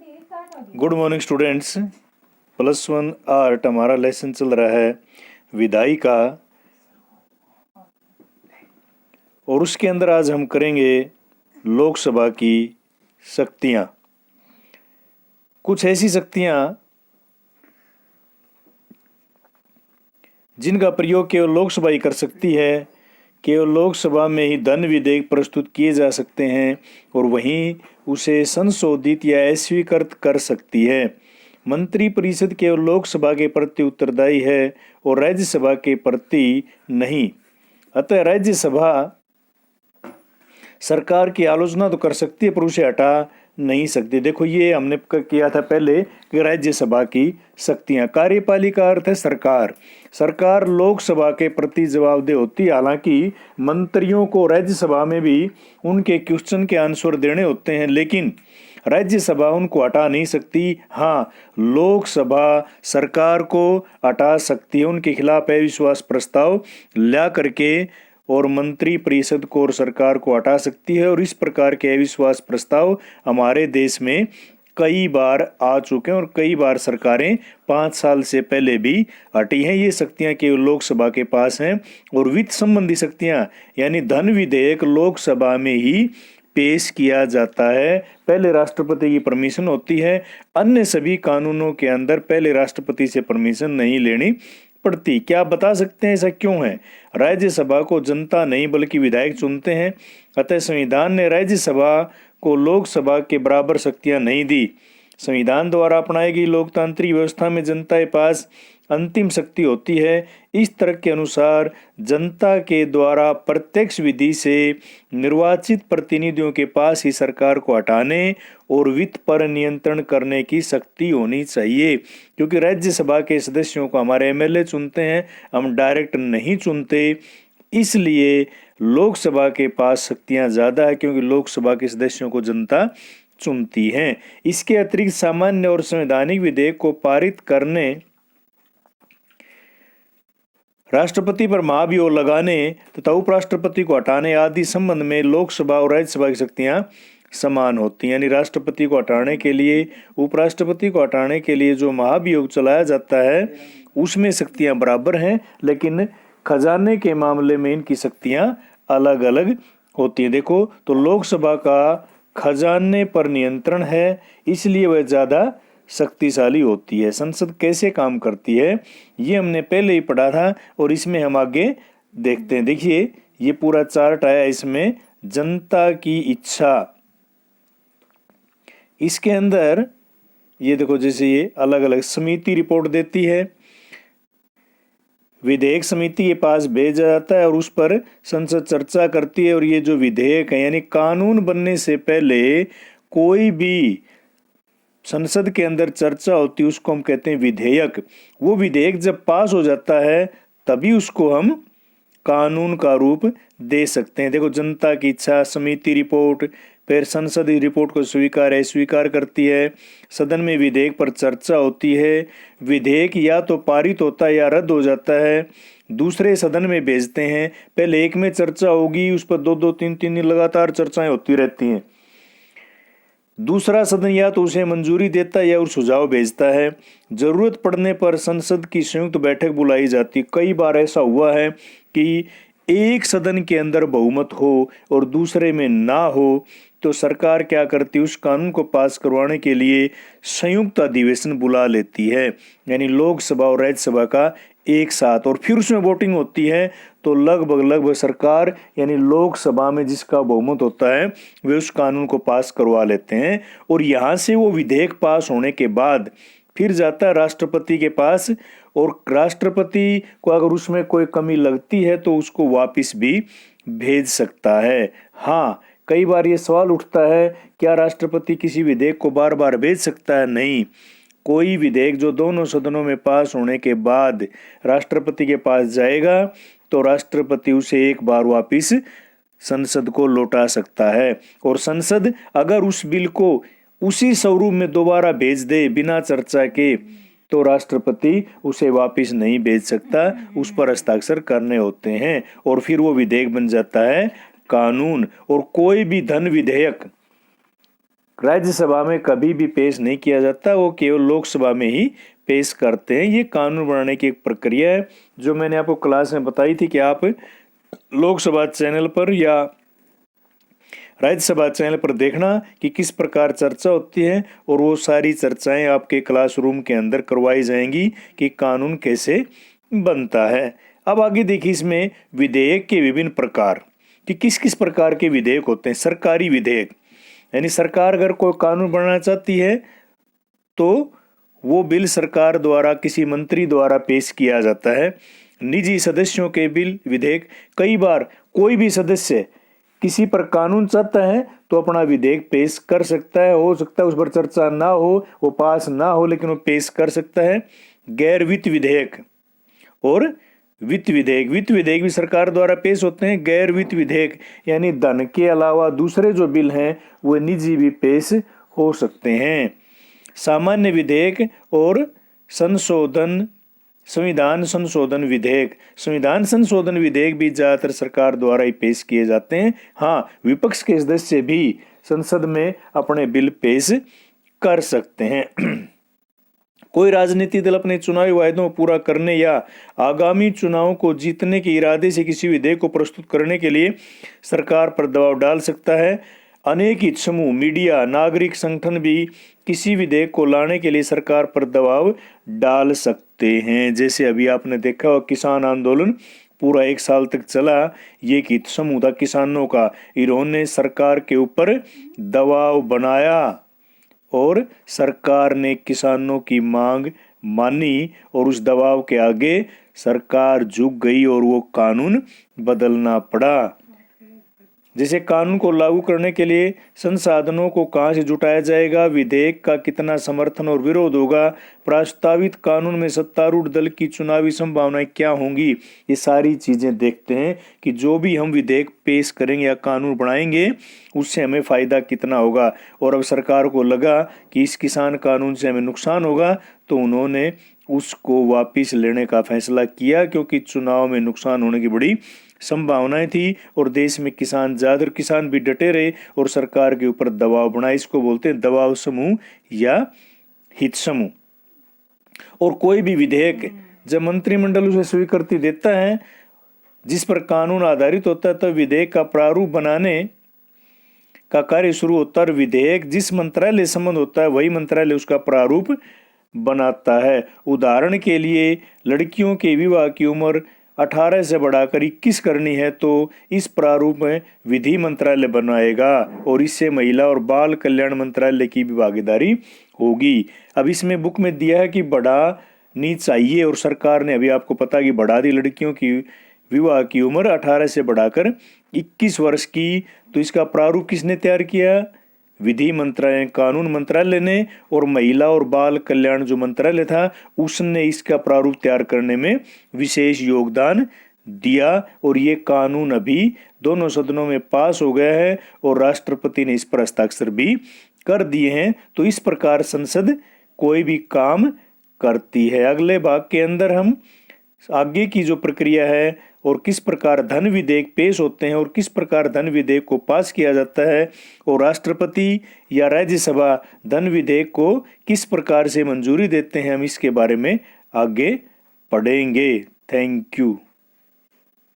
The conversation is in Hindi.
Good morning students. +1 आर्ट हमारा लेसन चल रहा है विधाई का, और उसके अंदर आज हम करेंगे लोकसभा की शक्तियां। कुछ ऐसी शक्तियां जिनका प्रयोग केवल लोकसभा ही कर सकती है। केवल लोकसभा में ही धन विधेयक प्रस्तुत किए जा सकते हैं और वहीं उसे संशोधित या अस्वीकृत कर सकती है। मंत्रिपरिषद केवल लोकसभा के प्रति उत्तरदायी है और राज्यसभा के प्रति नहीं। अतः राज्यसभा सरकार की आलोचना तो कर सकती है पर उसे हटा नहीं सकती। देखो, ये हमने किया था पहले कि राज्यसभा की शक्तियां। कार्यपालिका अर्थ है सरकार। सरकार लोकसभा के प्रति जवाबदेह होती है। हालांकि मंत्रियों को राज्यसभा में भी उनके क्वेश्चन के आंसर देने होते हैं, लेकिन राज्यसभा उनको हटा नहीं सकती। हाँ, लोकसभा सरकार को हटा सकती है, उनके खिलाफ अविश्वास प्रस्ताव ला करके, और मंत्री परिषद को और सरकार को हटा सकती है। और इस प्रकार के अविश्वास प्रस्ताव हमारे देश में कई बार आ चुके हैं और कई बार सरकारें 5 साल से पहले भी हटी हैं। ये शक्तियां केवल लोकसभा के पास हैं। और वित्त संबंधी शक्तियां यानी धन विधेयक लोकसभा में ही पेश किया जाता है। पहले राष्ट्रपति की परमिशन होती है। अन्य सभी कानूनों के अंदर पहले राष्ट्रपति से परमिशन नहीं लेनी पड़ती। क्या आप बता सकते हैं ऐसा क्यों है? राज्यसभा को जनता नहीं बल्कि विधायक चुनते हैं। अतः संविधान ने राज्यसभा को लोकसभा के बराबर शक्तियां नहीं दी। संविधान द्वारा अपनाई गई लोकतांत्रिक व्यवस्था में जनता के पास अंतिम शक्ति होती है। इस तर्क के अनुसार जनता के द्वारा प्रत्यक्ष विधि से निर्वाचित प्रतिनिधियों के पास ही सरकार को हटाने और वित्त पर नियंत्रण करने की शक्ति होनी चाहिए। क्योंकि राज्यसभा के सदस्यों को हमारे एमएलए चुनते हैं, हम डायरेक्ट नहीं चुनते। इसलिए लोकसभा के पास शक्तियां ज्यादा है, क्योंकि लोकसभा के सदस्यों को जनता चुनती है। इसके अतिरिक्त सामान्य और संवैधानिक विधेयक को पारित करने, राष्ट्रपति पर महाभियोग लगाने तथा उपराष्ट्रपति को हटाने आदि संबंध में लोकसभा और राज्यसभा की शक्तियां समान होती हैं। यानी राष्ट्रपति को हटाने के लिए, उपराष्ट्रपति को हटाने के लिए जो महाभियोग चलाया जाता है उसमें शक्तियां बराबर हैं, लेकिन खजाने के मामले में इनकी शक्तियां अलग अलग होती हैं। देखो, तो लोकसभा का खजाने पर नियंत्रण है, इसलिए वह ज्यादा शक्तिशाली होती है। संसद कैसे काम करती है ये हमने पहले ही पढ़ा था और इसमें हम आगे देखते हैं। देखिए, ये पूरा चार्ट आया, इसमें जनता की इच्छा, इसके अंदर ये देखो, जैसे ये अलग अलग समिति रिपोर्ट देती है, विधेयक समिति के पास भेजा जाता है और उस पर संसद चर्चा करती है। और ये जो विधेयक है यानी कानून बनने से पहले कोई भी संसद के अंदर चर्चा होती है उसको हम कहते हैं विधेयक। वो विधेयक जब पास हो जाता है तभी उसको हम कानून का रूप दे सकते हैं। देखो, जनता की इच्छा, समिति रिपोर्ट, फिर संसद रिपोर्ट को स्वीकार अस्वीकार करती है, सदन में विधेयक पर चर्चा होती है, विधेयक या तो पारित होता है या रद्द हो जाता है, दूसरे सदन में भेजते हैं। पहले एक में चर्चा होगी, उस पर 2-2, 3-3 दिन लगातार चर्चाएं होती रहती हैं। दूसरा सदन या तो उसे मंजूरी देता है या और सुझाव भेजता है। जरूरत पड़ने पर संसद की संयुक्त बैठक बुलाई जाती। कई बार ऐसा हुआ है कि एक सदन के अंदर बहुमत हो और दूसरे में ना हो, तो सरकार क्या करती है, उस कानून को पास करवाने के लिए संयुक्त अधिवेशन बुला लेती है, यानी लोकसभा और राज्यसभा का एक साथ, और फिर उसमें वोटिंग होती है। तो लगभग सरकार यानी लोकसभा में जिसका बहुमत होता है वे उस कानून को पास करवा लेते हैं। और यहाँ से वो विधेयक पास होने के बाद फिर जाता है राष्ट्रपति के पास, और राष्ट्रपति को अगर उसमें कोई कमी लगती है तो उसको वापस भी भेज सकता है। हाँ, कई बार ये सवाल उठता है, क्या राष्ट्रपति किसी विधेयक को बार बार भेज सकता है? नहीं। कोई विधेयक जो दोनों सदनों में पास होने के बाद राष्ट्रपति के पास जाएगा तो राष्ट्रपति उसे एक बार वापस संसद को लौटा सकता है। और संसद अगर उस बिल को उसी स्वरूप में दोबारा भेज दे बिना चर्चा के, तो राष्ट्रपति उसे वापस नहीं भेज सकता, उस पर हस्ताक्षर करने होते हैं और फिर वो विधेयक बन जाता है कानून। और कोई भी धन विधेयक राज्यसभा में कभी भी पेश नहीं किया जाता, वो केवल लोकसभा में ही पेश करते हैं। ये कानून बनाने की एक प्रक्रिया है जो मैंने आपको क्लास में बताई थी कि आप लोकसभा चैनल पर या राज्यसभा चैनल पर देखना कि किस प्रकार चर्चा होती है, और वो सारी चर्चाएं आपके क्लासरूम के अंदर करवाई जाएंगी कि कानून कैसे बनता है। अब आगे देखिए इसमें विधेयक के विभिन्न प्रकार कि किस किस प्रकार के विधेयक होते हैं। सरकारी विधेयक यानी सरकार अगर कोई कानून बनाना चाहती है तो वो बिल सरकार द्वारा किसी मंत्री द्वारा पेश किया जाता है। निजी सदस्यों के बिल विधेयक, कई बार कोई भी सदस्य किसी पर कानून चाहता है तो अपना विधेयक पेश कर सकता है। हो सकता है उस पर चर्चा ना हो, वो पास ना हो, लेकिन वो पेश कर सकता है। गैर वित्त विधेयक और वित्त विधेयक, वित्त विधेयक भी सरकार द्वारा पेश होते हैं। गैर वित्त विधेयक यानी धन के अलावा दूसरे जो बिल हैं वो निजी भी पेश हो सकते हैं। सामान्य विधेयक और संशोधन, संविधान संशोधन विधेयक, संविधान संशोधन विधेयक भी ज्यादातर सरकार द्वारा ही पेश किए जाते हैं। हाँ, विपक्ष के सदस्य भी संसद में अपने बिल पेश कर सकते हैं। कोई राजनीतिक दल अपने चुनावी वायदों को पूरा करने या आगामी चुनावों को जीतने के इरादे से किसी विधेयक को प्रस्तुत करने के लिए सरकार पर दबाव डाल सकता है। अनेक हित समूह, मीडिया, नागरिक संगठन भी किसी विधेयक को लाने के लिए सरकार पर दबाव डाल सकते हैं। जैसे अभी आपने देखा हो किसान आंदोलन पूरा 1 साल तक चला, ये हित समूह था किसानों का, इन्होंने सरकार के ऊपर दबाव बनाया और सरकार ने किसानों की मांग मानी और उस दबाव के आगे सरकार झुक गई और वो कानून बदलना पड़ा। जैसे कानून को लागू करने के लिए संसाधनों को कहां से जुटाया जाएगा, विधेयक का कितना समर्थन और विरोध होगा, प्रस्तावित कानून में सत्तारूढ़ दल की चुनावी संभावनाएं क्या होंगी, ये सारी चीजें देखते हैं कि जो भी हम विधेयक पेश करेंगे या कानून बनाएंगे उससे हमें फायदा कितना होगा। और अब सरकार को लगा कि इस किसान कानून से हमें नुकसान होगा तो उन्होंने उसको वापिस लेने का फैसला किया, क्योंकि चुनाव में नुकसान होने की बड़ी संभावनाएं थी और देश में किसान ज्यादा, किसान भी डटे रहे और सरकार के ऊपर दबाव बना। इसको बोलते हैं दबाव समूह या हित समूह। और कोई भी विधेयक जब मंत्रिमंडल उसे स्वीकृति देता है जिस पर कानून आधारित होता है, तब विधेयक का प्रारूप बनाने का कार्य शुरू होता है। विधेयक जिस मंत्रालय संबंध होता है वही मंत्रालय उसका प्रारूप बनाता है। उदाहरण के लिए लड़कियों के विवाह की उम्र 18 से बढ़ाकर 21 करनी है तो इस प्रारूप में विधि मंत्रालय बनाएगा और इससे महिला और बाल कल्याण मंत्रालय की भी भागीदारी होगी। अब इसमें बुक में दिया है कि बढ़ानी चाहिए और सरकार ने अभी आपको पता कि बढ़ा दी लड़कियों की विवाह की उम्र 18 से बढ़ाकर 21 वर्ष की। तो इसका प्रारूप किसने तैयार किया? विधि मंत्रालय, कानून मंत्रालय ने, और महिला और बाल कल्याण जो मंत्रालय था उसने इसका प्रारूप तैयार करने में विशेष योगदान दिया। और ये कानून अभी दोनों सदनों में पास हो गया है और राष्ट्रपति ने इस पर हस्ताक्षर भी कर दिए हैं। तो इस प्रकार संसद कोई भी काम करती है। अगले भाग के अंदर हम आगे की जो प्रक्रिया है और किस प्रकार धन विधेयक पेश होते हैं और किस प्रकार धन विधेयक को पास किया जाता है और राष्ट्रपति या राज्यसभा धन विधेयक को किस प्रकार से मंजूरी देते हैं, हम इसके बारे में आगे पढ़ेंगे। Thank you.